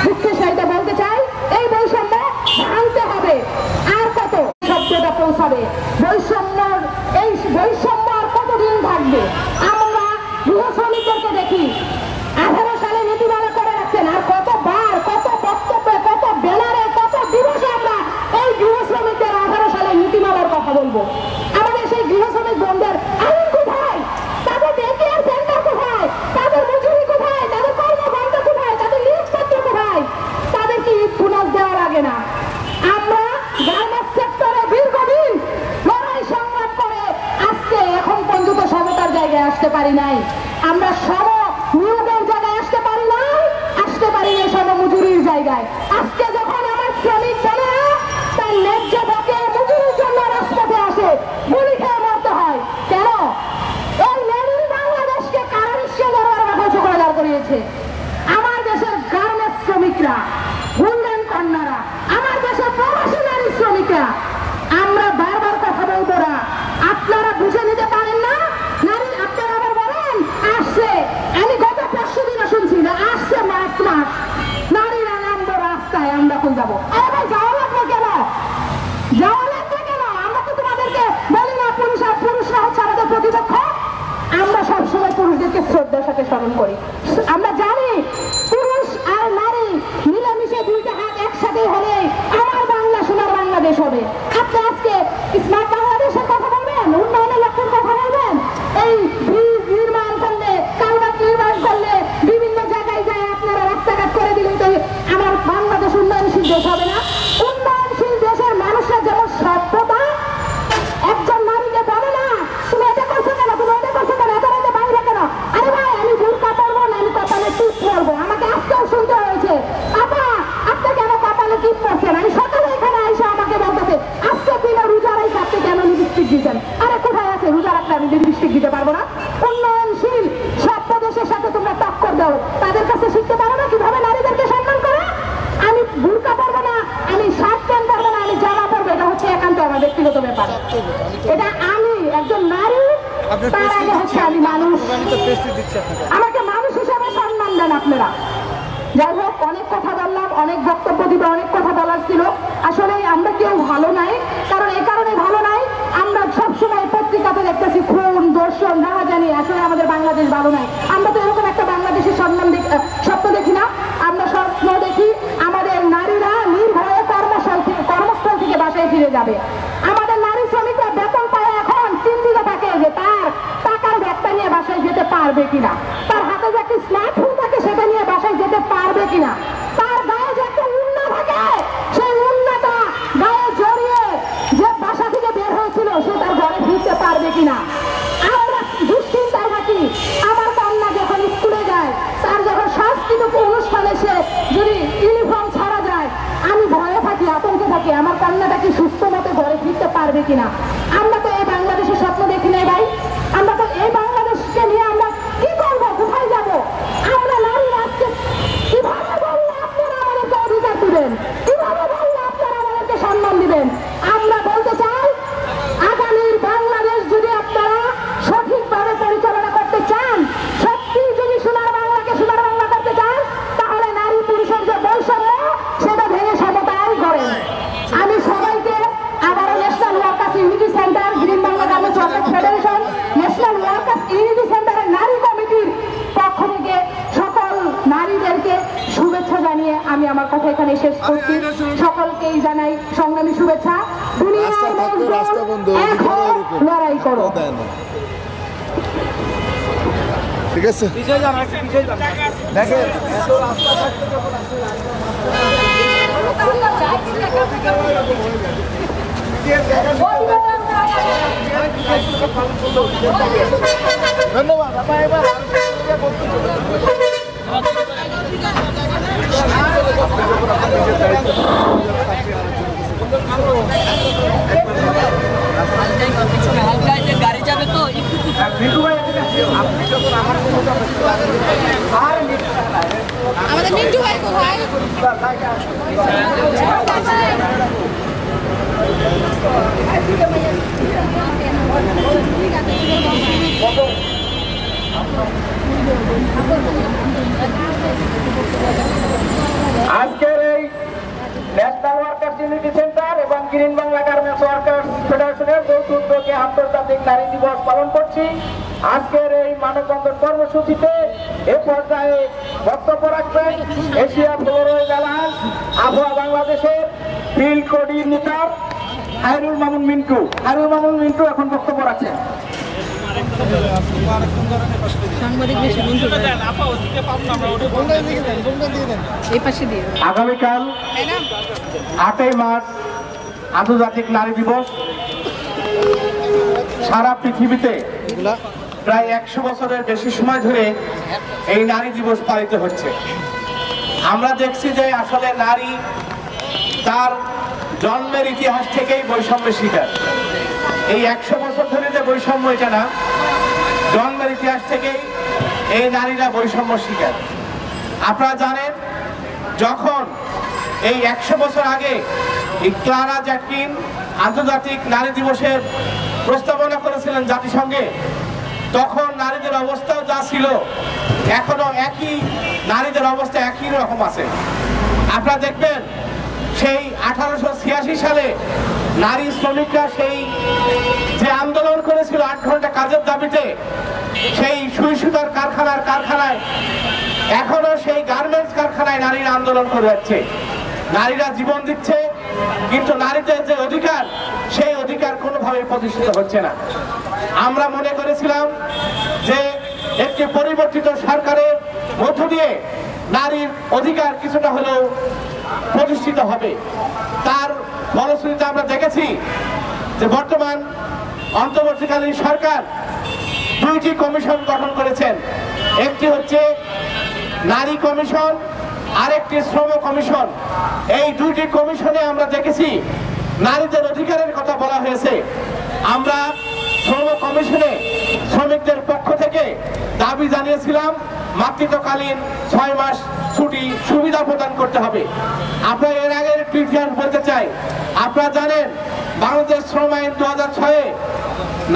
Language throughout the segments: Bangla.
দুঃখের সাথে বলতে চাই, এই বৈষম্য ভাঙতে হবে। আর কত শব্দটা পৌঁছাবে? এই বৈষম্য আর কতদিন থাকবে? আমরা গৃহ শ্রমিকদেরকে দেখি 18 সালে নীতিমালা করে রাখছেন, আর কতবার, কত বক্তব্যে, কত ব্যানারে, কত দিবসে আমরা এই গৃহ শ্রমিকদের 18 সালে নীতিমালার কথা বলবো। আমাদের সেই গৃহ শ্রমিক বোনদের আইন কোথায়? তাদের ডেকেয়ার সেন্টার কোথায়? তাদের মজুরি কোথায়? তাদের কর্মঘণ্টা কোথায়? তাদের নিয়োগপত্র কোথায়? তাদের কি ঈদ বোনাস দেওয়া লাগে না? আমরা গার্মেন্টস সেক্টরে দীর্ঘদিন লড়াই সংগ্রাম করে আজকে এখন পর্যন্ত সমতার জায়গায় আসতে পারি নাই। আমরা নিয়োগের জায়গায় আসতে পারি নাই, আসতে পারি নাই মজুরির জায়গায়। আজকে যখন আমার শ্রমিক বোনেরা তার ন্যায্য হকে মজুরির জন্য রাজপথে আসে, গুলি খেয়ে মরতে হয় কেন? এই লেনিন বাংলাদেশকে কারা নিশ্চয় করে দাঁড় করিয়েছে? আমার দেশের গার্মেন্টস শ্রমিকরা, হুন্ডেন কন্যারা, আমার দেশের প্রবাসী নারী শ্রমিকরা। আমরা বারবার কথা বলবো না, আপনারা বুঝে নিতে পারেন না? নারী আপনারা আবার বলেন আসছে, আমি গত 5 দিনও শুনছি না, আসছে মার্চ মাস নারীরা নামবো রাস্তায়, আমরা কোন যাবো? আরে ভাই যাওয়া লাগবে কেন? যাওয়া লাগবে কেন? আমরা তো তোমাদেরকে বলি না পুরুষরা হচ্ছে আমাদের প্রতিপক্ষ? আমরা সবসময় পুরুষদেরকে শ্রদ্ধার সাথে স্মরণ করি। আমরা জানি পুরুষ আর নারী মিলেমিশে দুইটা হাত একসাথে হলে আমার বাংলা সোনার বাংলাদেশ হবে। আপনি আজকে স্মার্ট বাংলাদেশের কথা বলবেন, উন্নয়নের লক্ষ্যের কথা বলবেন, এই ব্রিজ নির্মাণ করলে, কালভার্ট নির্মাণ করলে, বিভিন্ন জায়গায় যায় আপনারা রাস্তাঘাট করে দিলেই তো আমার বাংলাদেশ উন্নয়নশীল দেশ হবে না? উন্নয়নশীল দেশের মানুষরা যেমন সভ্যতা, একজন নারীকে বলে না তুমি এটা করছো কেন, তুমি এটা করছো কেন, এত রাতে বাইরে কেন? আরে ভাই আমি বুরকা পরবো না, আমি কপালে টিপ পরবো। আমাকে আজকেও শুনতে হয়েছে, আপা আপনি কেন কপালে টিপ পরছেন? আমি সকালে এখানে এসে আমাকে বলতেছে আজকে দিনে রোজা রাখি, আপনি কেন লিপস্টিক দিচ্ছেন? আরে কোথায় আছে রোজা রাখলে আমি লিপস্টিক দিতে পারবো না? উন্নয়নশীল সভ্য দেশের সাথে তোমরা টক্কর দাও, তাদের কাছে শিখতে পারো না কিভাবে নারীদেরকে সম্মান করে? আমি বুরকা পরবো না, আমি শার্ট প্যান্ট পরবো না, আমি জামা পরবো, এটা হচ্ছে একান্ত আমার ব্যক্তিগত ব্যাপার। এটা আমি একজন নারী, তার আগে হচ্ছে আমি মানুষ। আমাকে মানুষ হিসাবে সম্মান দেন আপনারা। যাই হোক, অনেক কথা বললাম, অনেক বক্তব্য দিবে, অনেক কথা বলার ছিল। আসলে আমরা কেউ ভালো নাই, কারণ এই কারণে ভালো নাই, আমরা সবসময় পত্রিকাতে দেখতেছি খুন, দর্শন, রাহাজানি। আসলে আমাদের বাংলাদেশ ভালো নাই। আমরা তো এরকম একটা বাংলাদেশের স্বপ্ন দেখি না। আমরা স্বপ্ন দেখি আমাদের নারীরা নির্ভয়ে কর্মস্থল থেকে বাসায় ফিরে যাবে। আমাদের নারী শ্রমিকরা বেতন পায় এখন চিন্তিত থাকে যে তার টাকার ব্যাগটা নিয়ে বাসায় যেতে পারবে কিনা, তার হাতে যে একটা স্মার্টফোন থাকে সেটা নিয়ে বাসায় যেতে পারবে কিনা, তার গায়ে যে একটা উন্না থাকে সেই উন্নাটা গায়ে জড়িয়ে যে বাসা থেকে বের হয়েছিল সে তার ঘরে ফিরতে পারবে কিনা। আমরা দুশ্চিন্তায় থাকি। আমার কন্যা যখন স্কুলে যায়, তার যখন সাংস্কৃতিক অনুষ্ঠানে সে যদি ইউনিফর্ম ছাড়া যায়, আমি ভয়ে থাকি, আতঙ্কে থাকি, আমার কন্যাটা কি সুস্থ মতো ঘরে ফিরতে পারবে কিনা। আমরা তো এই বাংলাদেশের স্বপ্ন দেখি নাই ভাই। আমরা তো এই বাংলাদেশকে নিয়ে আমরা কি করবো, কোথায় যাব? আমরা নারীরা আজকে কিভাবে বললে আপনারা আমাদেরকে অধিকার দিবেন, কিভাবে বললে আপনারা আমাদেরকে সম্মান দিবেন? আমরা বলতে চাই, আগামীর বাংলাদেশ যদি আপনারা সঠিকভাবে পরিচালনা করতে চান, সত্যি যদি সোনার বাংলাকে সোনার বাংলা করতে চান, তাহলে নারী পুরুষের যে বৈষম্য সেটা ভেঙে সমতায় করেন। আমি সবাইকে আবারও national workers unity centre, green Bangla garments workers federation, national workers unity সেন্টারের নারী কমিটির পক্ষ থেকে সকল নারীদেরকে শুভেচ্ছা জানিয়ে আমি আমার কথা এখানে শেষ করছি। সকলকেই জানাই সংগ্রামী শুভেচ্ছা। দুনিয়ার এখন লড়াই করো। ঠিক আছে, ধন্যবাদ। গাড়ি যাবে তো আমাদের মিন্টু ভাই কোথায়? আজকের এই ন্যাশনাল ওয়ার্কার্স ইউনিটি সেন্টার এবং গ্রিন বাংলা গার্মেন্টস ওয়ার্কার্স ফেডারেশনের যৌথ উদ্যোগে আন্তর্জাতিক নারী দিবস পালন করছি। আজকের এই মানববন্ধন কর্মসূচিতে এ পর্যায়ে বক্তব্য রাখবেন এশিয়া ফ্লোরোইড অ্যালায়েন্স আবহাওয়া বাংলাদেশের ফিল্ড কোঅর্ডিনেটর খায়রুল মামুন মিন্টু। খায়রুল মামুন মিন্টু এখন বক্তব্য রাখছেন। আগামীকাল 8ই মার্চ আন্তর্জাতিক নারী দিবস। সারা পৃথিবীতে প্রায় 100 বছরের বেশি সময় ধরে এই নারী দিবস পালিত হচ্ছে। আমরা দেখছি যে আসলে নারী তার জন্মের ইতিহাস থেকেই বৈষম্যের শিকার। এই 100 বছর ধরে যে বৈষম্য, এটা না, জন্মের ইতিহাস থেকেই এই নারীরা বৈষম্য শিকার। আপনারা জানেন, যখন এই 100 বছর আগে ক্লারা জ্যাটকিন আন্তর্জাতিক নারী দিবসের প্রস্তাবনা করেছিলেন জাতিসংঘে, তখন নারীদের অবস্থাও যা ছিল এখনো একই, নারীদের অবস্থা একই রকম আছে। আপনারা দেখবেন সেই 1886 সালে নারী শ্রমিকরা সেই যে আন্দোলন করেছিল 8 ঘন্টা কাজের দাবিতে, সেই সুই সুতার কারখানায় এখনো সেই গার্মেন্টস কারখানায় নারীরা আন্দোলন করে যাচ্ছে। নারীরা জীবন দিচ্ছে, কিন্তু নারীদের যে অধিকার, সেই অধিকার কোনোভাবে প্রতিষ্ঠিত হচ্ছে না। আমরা মনে করেছিলাম যে একটি পরিবর্তিত সরকারের মধ্য দিয়ে নারীর অধিকার কিছুটা হলেও প্রতিষ্ঠিত হবে। তার ফলশ্রুতিতে আমরা দেখেছি যে বর্তমান অন্তর্বর্তীকালীন সরকার 2টি কমিশন গঠন করেছেন। একটি হচ্ছে নারী কমিশন, আরেকটি শ্রম কমিশন। এই 2টি কমিশনে আমরা দেখেছি নারীদের অধিকারের কথা বলা হয়েছে। আমরা শ্রম কমিশনে শ্রমিকদের পক্ষ থেকে দাবি জানিয়েছিলাম মাতৃত্বকালীন 6 মাস ছুটি সুবিধা প্রদান করতে হবে। আপনারা এর আগে একটু ইতিহাস বলতে চাই। আপনারা জানেন, বাংলাদেশ শ্রম আইন 2006-এ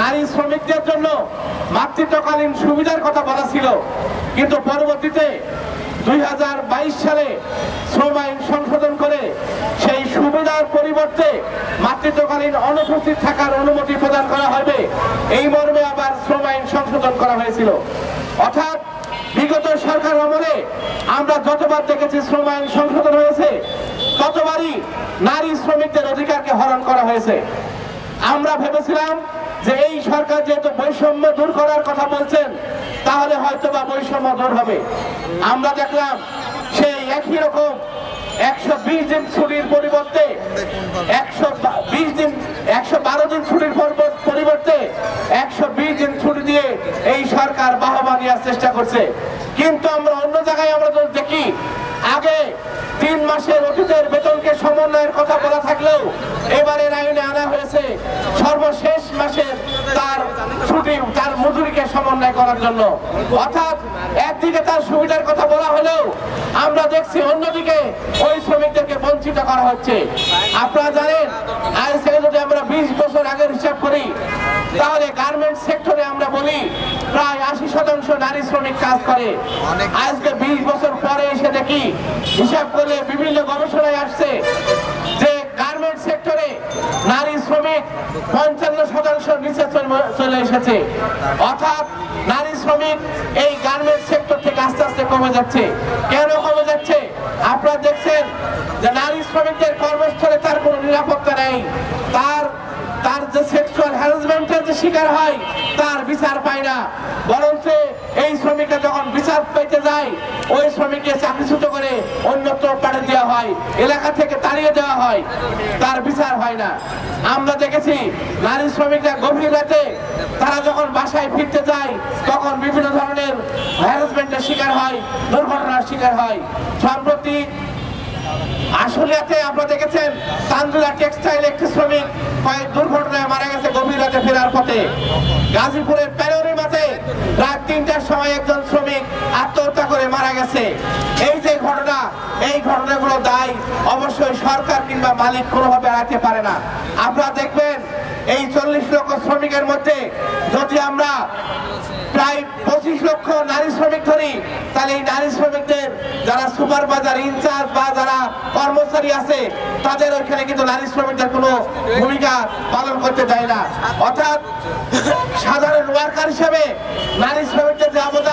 নারী শ্রমিকদের জন্য মাতৃত্বকালীন সুবিধার কথা বলা ছিল, কিন্তু পরবর্তীতে 2022 সালে শ্রম আইন সংশোধন করে সেই সুবিধার পরিবর্তে মাতৃত্বকালীন অনুপস্থিত থাকার অনুমতি প্রদান করা হবে, এই মর্মে আবার শ্রম আইন সংশোধন করা হয়েছিল। অর্থাৎ বিগত সরকার আমলে আমরা যতবার দেখেছি শ্রম আইন সংশোধন হয়েছে, ততবারই নারী শ্রমিকদের অধিকারকে হরণ করা হয়েছে। আমরা ভেবেছিলাম যে এই সরকার যেহেতু বৈষম্য দূর করার কথা বলছেন, তাহলে হয়তো বা বৈষম্য দূর হবে। আমরা দেখলাম সেই একই রকম 120 দিন ছুটির পরিবর্তে 112 দিন ছুটির পরিবর্তে 120 দিন ছুটি দিয়ে এই সরকার বাহবা নেওয়ার চেষ্টা করছে। কিন্তু আমরা অন্য জায়গায় আমরা তো দেখি, আগে 3 মাসের অতীতের বেতনকে সমন্বয়ের কথা বলা থাকলেও এবারের আইনে আনা হয়েছে সর্বশেষ মাসের তার ছুটি, তার মজুরিকে সমন্বয় করার জন্য। অর্থাৎ একদিকে তার সুবিধার কথা বলা হলেও আমরা দেখছি অন্যদিকে ওই শ্রমিকদেরকে বঞ্চিত করা হচ্ছে। আপনারা জানেন, আজ থেকে যদি আমরা 20 বছর আগের হিসাব করি, তাহলে গার্মেন্টস সেক্টরে আমরা বলি প্রায় 80% নারী শ্রমিক কাজ করে। আজকে 20 বছর পরে এসে দেখি, হিসাব করলে বিভিন্ন গবেষণায় আসছে যে গার্মেন্টস সেক্টরে নারী শ্রমিক 55% নিচে চলে এসেছে। অর্থাৎ নারী শ্রমিক এই গার্মেন্টস সেক্টর থেকে আস্তে আস্তে কমে যাচ্ছে। কেন কমে যাচ্ছে? আপনারা দেখছেন যে নারী শ্রমিকদের কর্মস্থলে তার কোনো নিরাপত্তা নেই। তার যে সেক্সুয়াল হ্যারাসমেন্টের যে শিকার হয়, তার বিচার পায় না। বরঞ্চ এই শ্রমিকরা যখন বিচার পাইতে যায়, ওই শ্রমিককে চাকরিচ্যুত করে অন্যত্র পাঠিয়ে দেওয়া হয়, এলাকা থেকে তাড়িয়ে দেওয়া হয়, তার বিচার হয় না। আমরা দেখেছি নারী শ্রমিকরা গভীর রাতে তারা যখন বাসায় ফিরতে যায়, তখন বিভিন্ন ধরনের হ্যারাসমেন্টের শিকার হয়, দুর্ঘটনার শিকার হয়। সম্প্রতি আশুলিয়াতে আপনারা দেখেছেন, তানজুলা টেক্সটাইল একটি শ্রমিক কয়েক দুর্ঘটনায় মারা গেছে গভীর রাতে ফেরার পথে। গাজীপুরের প্যানোরিমাতে রাত 3টার সময় একজন শ্রমিক আত্মহত্যা করে মারা গেছে। এই যে ঘটনা, এই ঘটনাগুলো দায় অবশ্যই সরকার কিংবা মালিক কোনোভাবে এড়াতে পারে না। আপনারা দেখবেন এই 40 লক্ষ শ্রমিকের মধ্যে যদি আমরা প্রায় 25 লক্ষ নারী শ্রমিক ধরি, তাহলে এই নারী শ্রমিকদের যারা সুপারভাইজার ইনচার্জ বা যারা কর্মচারী আছে তাদের ওইখানে কিন্তু নারী শ্রমিকদের কোনো ভূমিকা পালন করতে দেয় না। অর্থাৎ সাধারণ ওয়ার্কার হিসেবে নারী শ্রমিকদের যে অবদান